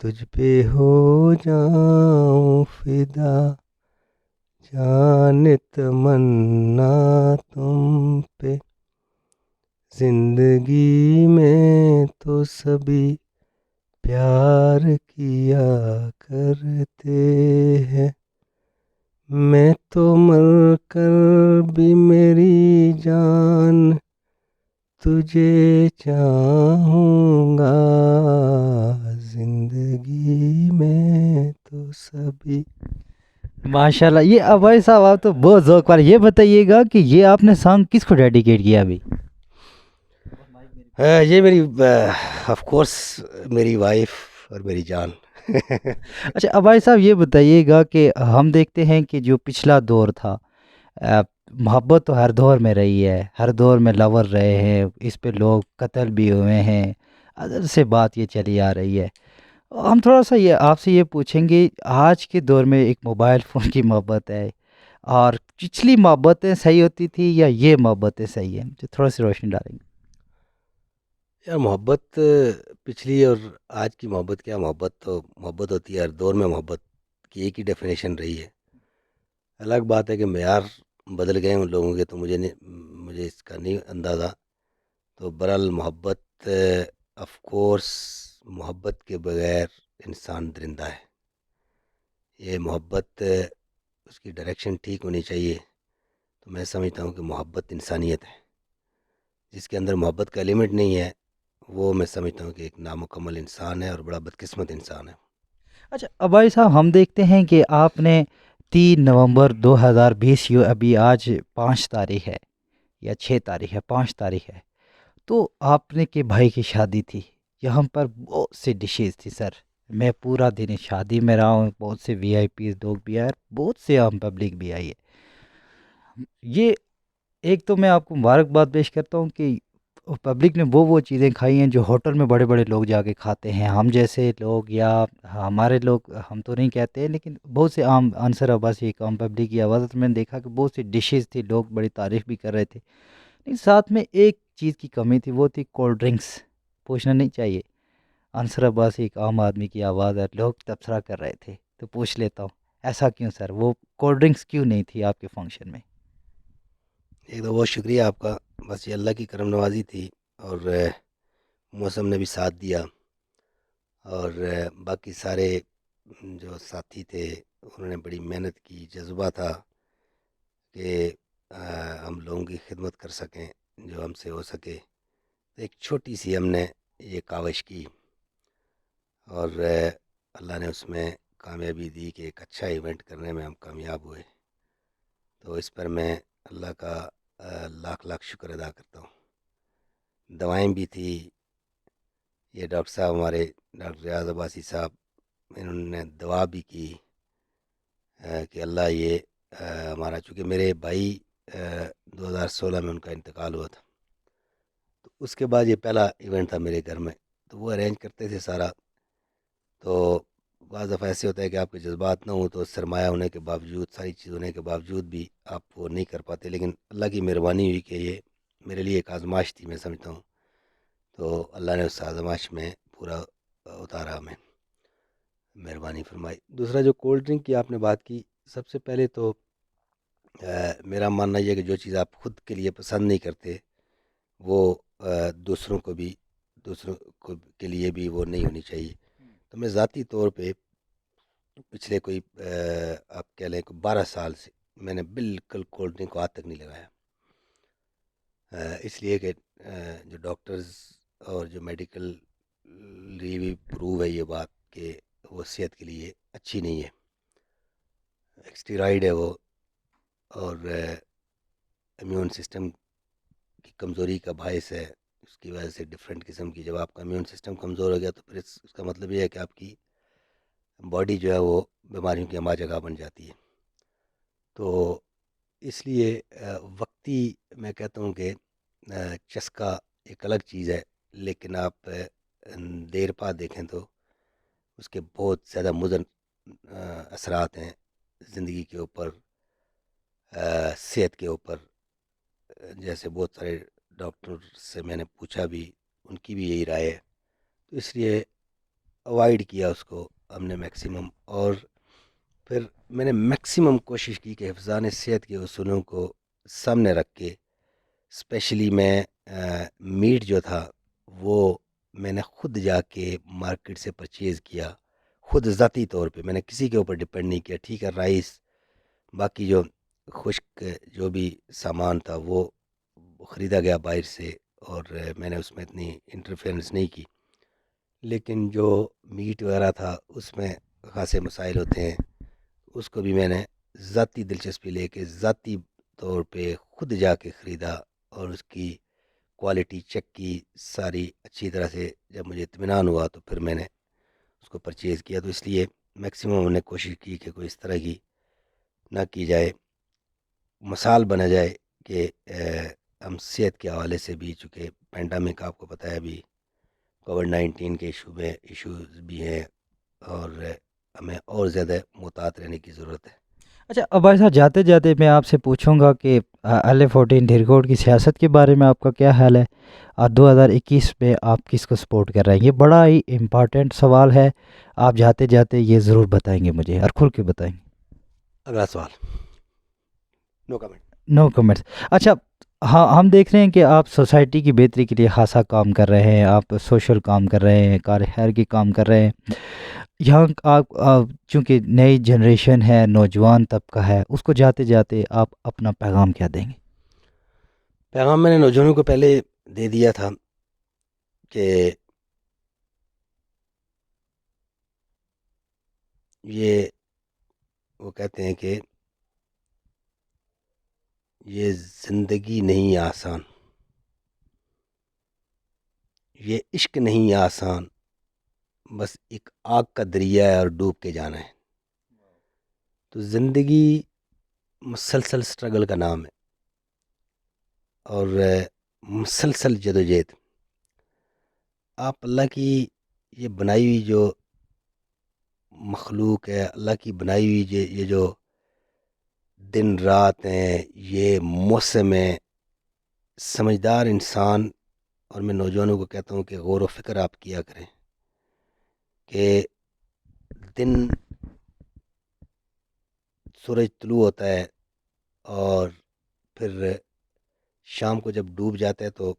تجھ پہ ہو جاؤں فدا، جان تمنا تم پہ، زندگی میں تو سبھی پیار کیا کرتے ہیں، میں تو مر کر بھی میری جان تجھے چاہوں گا، زندگی میں تو سبھی. ماشاءاللہ، یہ ابھائی صاحب آپ تو بہت ذوق پر. یہ بتائیے گا کہ یہ آپ نے سانگ کس کو ڈیڈیکیٹ کیا ابھی؟ یہ میری آف کورس میری وائف اور میری جان. اچھا ابھائی صاحب یہ بتائیے گا کہ ہم دیکھتے ہیں کہ جو پچھلا دور تھا، محبت تو ہر دور میں رہی ہے، ہر دور میں لور رہے ہیں، اس پہ لوگ قتل بھی ہوئے ہیں، ازل سے بات یہ چلی آ رہی ہے. ہم تھوڑا سا یہ آپ سے یہ پوچھیں گے، آج کے دور میں ایک موبائل فون کی محبت ہے، اور پچھلی محبتیں صحیح ہوتی تھی یا یہ محبتیں صحیح ہیں؟ جو تھوڑا سی روشنی ڈالیں گے. یار محبت پچھلی اور آج کی محبت کیا، محبت تو محبت ہوتی ہے، ہر دور میں محبت کی ایک ہی ڈیفینیشن رہی ہے. الگ بات ہے کہ معیار بدل گئے ان لوگوں کے، تو مجھے اس کا نہیں اندازہ. تو برحال محبت آف کورس محبت کے بغیر انسان درندہ ہے. یہ محبت اس کی ڈائریکشن ٹھیک ہونی چاہیے. تو میں سمجھتا ہوں کہ محبت انسانیت ہے. جس کے اندر محبت کا ایلیمنٹ نہیں ہے وہ میں سمجھتا ہوں کہ ایک نامکمل انسان ہے اور بڑا بدقسمت انسان ہے. اچھا ابھائی صاحب، ہم دیکھتے ہیں کہ آپ نے 3 نومبر 2020، ابھی آج 5 تاریخ ہے یا 6 تاریخ ہے، 5 تاریخ ہے، تو آپ نے کہ بھائی کی شادی تھی. یہاں پر بہت سی ڈشز تھی سر. میں پورا دن اس شادی میں رہا ہوں، بہت سے وی آئی پیز لوگ بھی آئے، بہت سے عام پبلک بھی آئی ہے. یہ ایک تو میں آپ کو مبارکباد پیش کرتا ہوں کہ پبلک نے وہ چیزیں کھائی ہیں جو ہوٹل میں بڑے بڑے لوگ جا کے کھاتے ہیں. ہم جیسے لوگ یا ہمارے لوگ، ہم تو نہیں کہتے ہیں، لیکن بہت سے عام عنصر عباسی ایک عام پبلک کی آواز میں نے دیکھا کہ بہت سی ڈشز تھی، لوگ بڑی تعریف بھی کر رہے تھے. لیکن ساتھ میں ایک چیز کی کمی تھی، وہ تھی کولڈ ڈرنکس. پوچھنا نہیں چاہیے، عنصر عباسی ایک عام آدمی کی آواز ہے، لوگ تبصرہ کر رہے تھے، تو پوچھ لیتا ہوں ایسا کیوں سر؟ وہ کولڈ ڈرنکس کیوں نہیں تھی آپ کے فنکشن میں؟ ایک تو بہت شکریہ آپ کا. بس یہ اللہ کی کرم نوازی تھی اور موسم نے بھی ساتھ دیا، اور باقی سارے جو ساتھی تھے انہوں نے بڑی محنت کی. جذبہ تھا کہ ہم لوگوں کی خدمت کر سکیں جو ہم سے ہو سکے. ایک چھوٹی سی ہم نے یہ کاوش کی اور اللہ نے اس میں کامیابی دی کہ ایک اچھا ایونٹ کرنے میں ہم کامیاب ہوئے. تو اس پر میں اللہ کا لاکھ لاکھ شکر ادا کرتا ہوں. دوائیں بھی تھی. یہ ڈاکٹر صاحب ہمارے ڈاکٹر ریاض عباسی صاحب، انہوں نے دعا بھی کی کہ اللہ یہ ہمارا، چونکہ میرے بھائی 2016 میں ان کا انتقال ہوا تھا، تو اس کے بعد یہ پہلا ایونٹ تھا میرے گھر میں، تو وہ ارینج کرتے تھے سارا. تو بعض دفعہ ایسے ہوتا ہے کہ آپ کے جذبات نہ ہوں تو سرمایہ ہونے کے باوجود، ساری چیز ہونے کے باوجود بھی آپ وہ نہیں کر پاتے. لیکن اللہ کی مہربانی ہوئی کہ یہ میرے لیے ایک آزمائش تھی، میں سمجھتا ہوں. تو اللہ نے اس آزمائش میں پورا اتارا، ہمیں مہربانی فرمائی. دوسرا جو کولڈ ڈرنک کی آپ نے بات کی، سب سے پہلے تو میرا ماننا یہ ہے کہ جو چیز آپ خود کے لیے پسند نہیں کرتے وہ دوسروں کو کے لیے بھی وہ نہیں ہونی چاہیے. تو میں ذاتی طور پہ پچھلے کوئی آپ کہہ لیں کہ 12 سال سے میں نے بالکل کولڈ ڈرنک کو ہاتھ تک نہیں لگایا. اس لیے کہ جو ڈاکٹرز اور جو میڈیکل بھی پروو ہے یہ بات کہ وہ صحت کے لیے اچھی نہیں ہے. اسٹیرائڈ ہے وہ، اور امیون سسٹم کی کمزوری کا باعث ہے. اس کی وجہ سے ڈفرینٹ قسم کی، جب آپ کا امیون سسٹم کمزور ہو گیا تو پھر اس کا مطلب یہ ہے کہ آپ کی باڈی جو ہے وہ بیماریوں کی ہمہ جگہ بن جاتی ہے. تو اس لیے وقتی میں کہتا ہوں کہ چسکا ایک الگ چیز ہے، لیکن آپ دیر بعد دیکھیں تو اس کے بہت زیادہ مضر اثرات ہیں زندگی کے اوپر، صحت کے اوپر. جیسے بہت سارے ڈاکٹر سے میں نے پوچھا بھی، ان کی بھی یہی رائے ہے. تو اس لیے اوائڈ کیا اس کو ہم نے میکسیمم، اور پھر میں نے میکسیمم کوشش کی کہ حفظان صحت کے اصولوں کو سامنے رکھ کے، اسپیشلی میں میٹ جو تھا وہ میں نے خود جا کے مارکیٹ سے پرچیز کیا، خود ذاتی طور پہ، میں نے کسی کے اوپر ڈپینڈ نہیں کیا. ٹھیک ہے، رائس باقی جو خشک جو بھی سامان تھا وہ خریدا گیا باہر سے، اور میں نے اس میں اتنی انٹرفیئرنس نہیں کی. لیکن جو میٹ وغیرہ تھا اس میں خاصے مسائل ہوتے ہیں، اس کو بھی میں نے ذاتی دلچسپی لے کے ذاتی طور پہ خود جا کے خریدا، اور اس کی کوالٹی چیک کی ساری اچھی طرح سے. جب مجھے اطمینان ہوا تو پھر میں نے اس کو پرچیز کیا. تو اس لیے میکسیمم ہم نے کوشش کی کہ کوئی اس طرح کی نہ کی جائے، مثال بنا جائے کہ ہم صحت کے حوالے سے بھی، چونکہ پینڈامک آپ کو پتہ ہے ابھی کووڈ-19 کے ایشوز بھی ہیں، اور ہمیں اور زیادہ محتاط رہنے کی ضرورت ہے. اچھا عباس صاحب، جاتے جاتے میں آپ سے پوچھوں گا کہ L14 دھیرکوٹ کی سیاست کے بارے میں آپ کا کیا خیال ہے؟ 2021 میں آپ کس کو سپورٹ کر رہے ہیں؟ یہ بڑا ہی امپارٹنٹ سوال ہے، آپ جاتے جاتے یہ ضرور بتائیں گے مجھے، اور کھل کے بتائیں گے. اگلا سوال. نو کمنٹ. نو کمنٹس. اچھا، ہاں ہم دیکھ رہے ہیں کہ آپ سوسائٹی کی بہتری کے لیے خاصا کام کر رہے ہیں، آپ سوشل کام کر رہے ہیں، کار خیر کی کام کر رہے ہیں. یہاں آپ چونکہ نئی جنریشن ہے، نوجوان طبقہ ہے، اس کو جاتے جاتے آپ اپنا پیغام کیا دیں گے؟ پیغام میں نے نوجوانوں کو پہلے دے دیا تھا کہ یہ وہ کہتے ہیں کہ یہ زندگی نہیں آسان، یہ عشق نہیں آسان، بس ایک آگ کا دریا ہے اور ڈوب کے جانا ہے. تو زندگی مسلسل سٹرگل کا نام ہے، اور مسلسل جدوجہد. آپ اللہ کی یہ بنائی ہوئی جو مخلوق ہے، اللہ کی بنائی ہوئی یہ جو دن رات ہیں، یہ موسم ہے، سمجھدار انسان، اور میں نوجوانوں کو کہتا ہوں کہ غور و فکر آپ کیا کریں کہ دن سورج طلوع ہوتا ہے اور پھر شام کو جب ڈوب جاتا ہے تو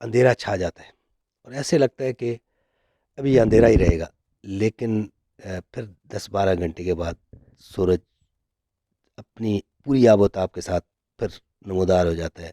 اندھیرا چھا جاتا ہے، اور ایسے لگتا ہے کہ ابھی اندھیرا ہی رہے گا، لیکن پھر 10-12 گھنٹے کے بعد سورج اپنی پوری آب و تاب کے ساتھ پھر نمودار ہو جاتا ہے.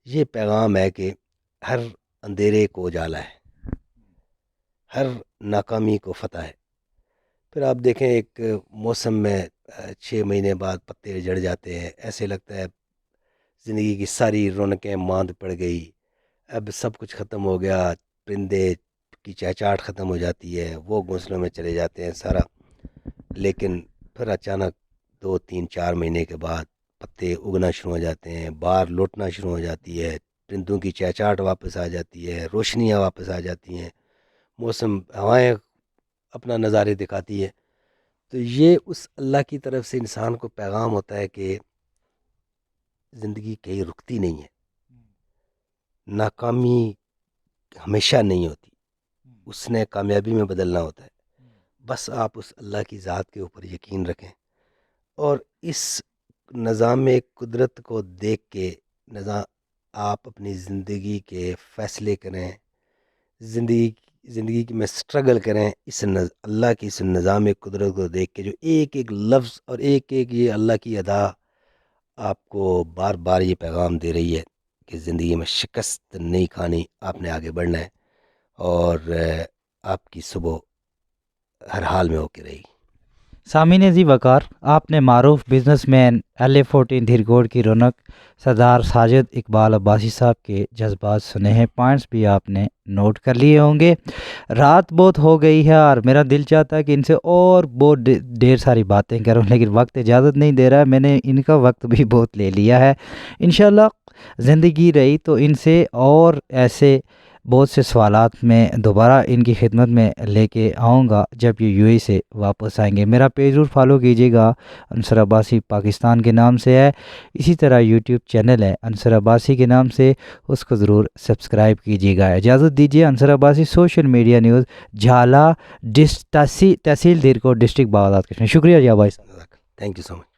یہ پیغام ہے کہ ہر اندھیرے کو اجالا ہے، ہر ناکامی کو فتح ہے. پھر آپ دیکھیں ایک موسم میں 6 مہینے بعد پتے جھڑ جاتے ہیں، ایسے لگتا ہے زندگی کی ساری رونقیں ماند پڑ گئی، اب سب کچھ ختم ہو گیا، پرندے کی چہچاہٹ ختم ہو جاتی ہے، وہ گھونسلوں میں چلے جاتے ہیں سارا. لیکن پھر اچانک 2-3-4 مہینے کے بعد پتے اگنا شروع ہو جاتے ہیں، بہار لوٹنا شروع ہو جاتی ہے، پرندوں کی چہچاہٹ واپس آ جاتی ہے، روشنیاں واپس آ جاتی ہیں، موسم ہوائیں اپنا نظارے دکھاتی ہے. تو یہ اس اللہ کی طرف سے انسان کو پیغام ہوتا ہے کہ زندگی کہیں رکتی نہیں ہے، ناکامی ہمیشہ نہیں ہوتی، اس نے کامیابی میں بدلنا ہوتا ہے. بس آپ اس اللہ کی ذات کے اوپر یقین رکھیں، اور اس نظام قدرت کو دیکھ کے آپ اپنی زندگی کے فیصلے کریں، زندگی میں سٹرگل کریں. اللہ کی اس نظام قدرت کو دیکھ کے جو ایک ایک لفظ اور ایک ایک یہ اللہ کی ادا آپ کو بار بار یہ پیغام دے رہی ہے کہ زندگی میں شکست نہیں کھانی، آپ نے آگے بڑھنا ہے، اور آپ کی صبح ہر حال میں ہو کے رہی. سامعین زی وقار، آپ نے معروف بزنس مین L14 دھیرکوٹ کی رونق سردار ساجد اقبال عباسی صاحب کے جذبات سنے ہیں، پوائنٹس بھی آپ نے نوٹ کر لیے ہوں گے. رات بہت ہو گئی ہے اور میرا دل چاہتا ہے کہ ان سے اور بہت ڈھیر ساری باتیں کروں، لیکن وقت اجازت نہیں دے رہا ہے. میں نے ان کا وقت بھی بہت لے لیا ہے. انشاءاللہ زندگی رہی تو ان سے اور ایسے بہت سے سوالات میں دوبارہ ان کی خدمت میں لے کے آؤں گا جب یہ یو اے سے واپس آئیں گے۔ میرا پیج ضرور فالو کیجیے گا، انصر عباسی پاکستان کے نام سے ہے۔ اسی طرح یوٹیوب چینل ہے انصر عباسی کے نام سے، اس کو ضرور سبسکرائب کیجیے گا۔ اجازت دیجیے، Ansar Abbasi, social media news, Jhala, تحصیل دھیرکوٹ، ڈسٹرکٹ باغات کشمیر۔ شکریہ جی بھائی صاحب۔ Thank you so much.